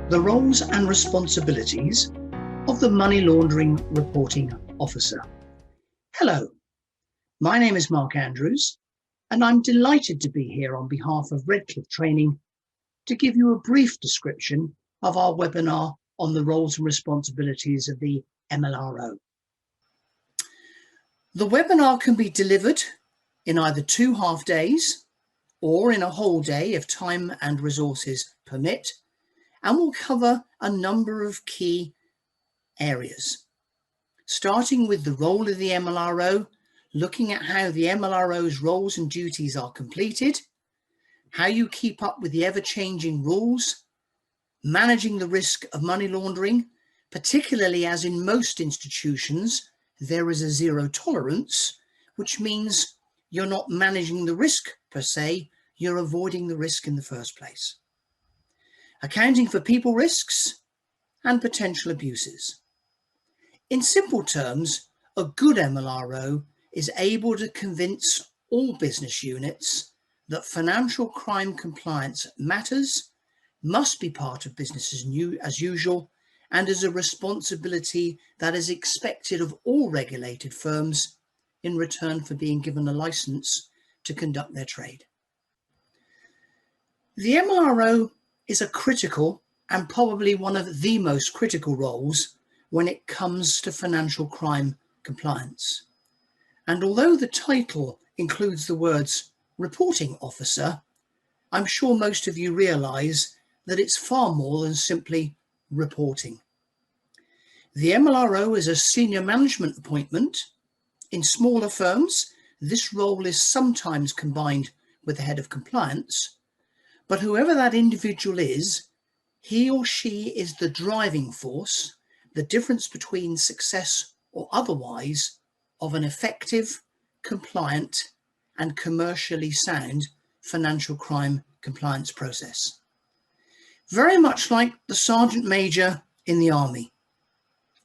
the roles and responsibilities of the Money Laundering Reporting Officer. Hello, my name is Mark Andrews, and I'm delighted to be here on behalf of Redcliffe Training to give you a brief description of our webinar on the roles and responsibilities of the MLRO. The webinar can be delivered in either 2 half days or in a whole day if time and resources permit, and will cover a number of key areas, starting with the role of the MLRO, looking at how the MLRO's roles and duties are completed, how you keep up with the ever-changing rules, managing the risk of money laundering, particularly as in most institutions there is a zero tolerance, which means you're not managing the risk per se, you're avoiding the risk in the first place. Accounting for people risks and potential abuses. In simple terms, a good MLRO is able to convince all business units that financial crime compliance matters, must be part of business as usual, and is a responsibility that is expected of all regulated firms in return for being given a license to conduct their trade. The MLRO is a critical and probably one of the most critical roles when it comes to financial crime compliance. And although the title includes the words reporting officer, I'm sure most of you realise that it's far more than simply reporting. The MLRO is a senior management appointment. In smaller firms, this role is sometimes combined with the head of compliance, but whoever that individual is, he or she is the driving force, the difference between success or otherwise of an effective, compliant, and commercially sound financial crime compliance process. Very much like the Sergeant Major in the Army.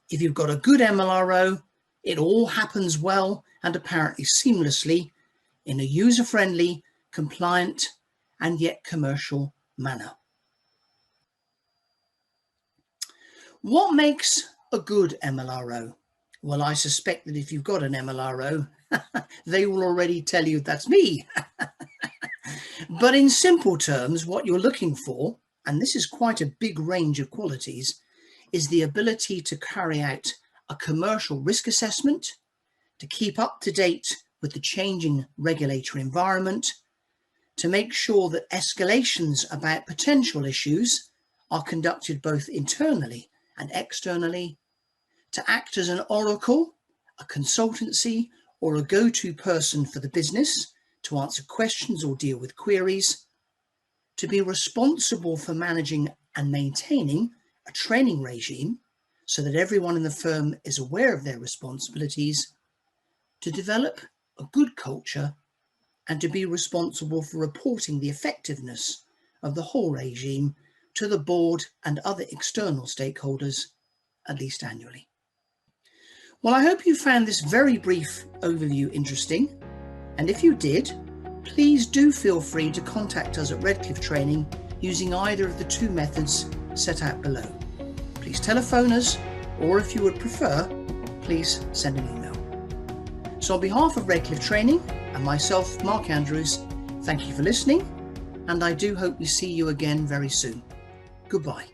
If you've got a good MLRO, it all happens well and apparently seamlessly in a user-friendly, compliant, and yet commercial manner. What makes a good MLRO? Well, I suspect that if you've got an MLRO, they will already tell you that's me. But in simple terms, what you're looking for, and this is quite a big range of qualities, is the ability to carry out a commercial risk assessment, to keep up to date with the changing regulatory environment, to make sure that escalations about potential issues are conducted both internally and externally, to act as an oracle, a consultancy, or a go-to person for the business to answer questions or deal with queries, to be responsible for managing and maintaining a training regime so that everyone in the firm is aware of their responsibilities, to develop a good culture, and to be responsible for reporting the effectiveness of the whole regime to the board and other external stakeholders, at least annually. Well, I hope you found this very brief overview interesting, and if you did, please do feel free to contact us at Redcliffe Training using either of the 2 methods set out below. Please telephone us, or if you would prefer, please send an email. So on behalf of Redcliffe Training and myself, Mark Andrews, thank you for listening, and I do hope we see you again very soon. Goodbye.